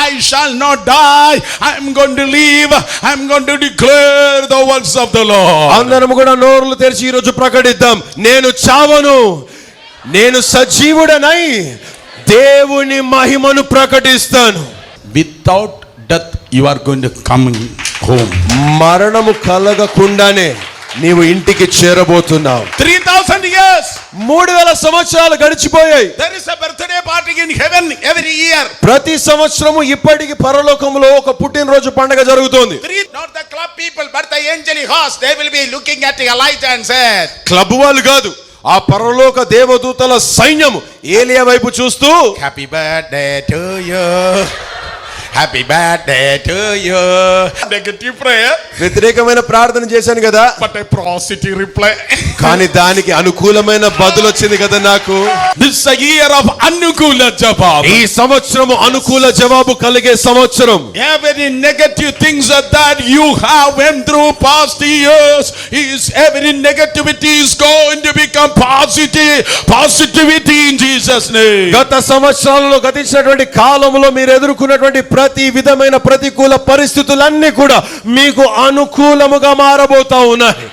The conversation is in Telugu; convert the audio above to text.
I shall not die. I am going to live. I am going to declare the works of the Lord. అందరం కూడా నోరులు తెరిచి ఈ రోజు ప్రకటిద్దాం, నేను చావను, నేను సజీవుడనై దేవుని మహిమను ప్రకటిస్తాను. Without death you are going to come home. మరణము కలగకుండానే నీవు ఇంటికి చేరబోతున్నావు. 3000 years 3000 సంవత్సరాలు గడిచిపోయాయి. there is a birthday party in heaven every year. ప్రతి సంవత్సరము ఇప్పటికి పరలోకములో ఒక పుట్టినరోజు పండుగ జరుగుతోంది. Not the club people but the angelic host, they will be looking at the light and said, club వాళ్ళు కాదు, ఆ పరలోక దేవదూతల సైన్యము ఏలియా వైపు చూస్తూ happy birthday to you, happy birthday to you. Negative prayer వ్యతిరేకమైన ప్రార్థన చేశాను కదా, but a positive reply. కానీ దానికి అనుకూలమైన బదులు వచ్చింది కదా నాకు. This is a year of anukula jawab. ఈ సంవత్సరము అనుకూల జవాబు కలిగే సంవత్సరం. Every negative things that you have went through past years, is every negativity is going to become positivity in Jesus name. గత సంవత్సరాలలో గతించినటువంటి కాలంలో మీరు ఎదుర్కొన్నటువంటి ప్రతి విధమైన ప్రతికూల పరిస్థితులన్నీ కూడా మీకు అనుకూలముగా మారబోతా ఉన్నాయి.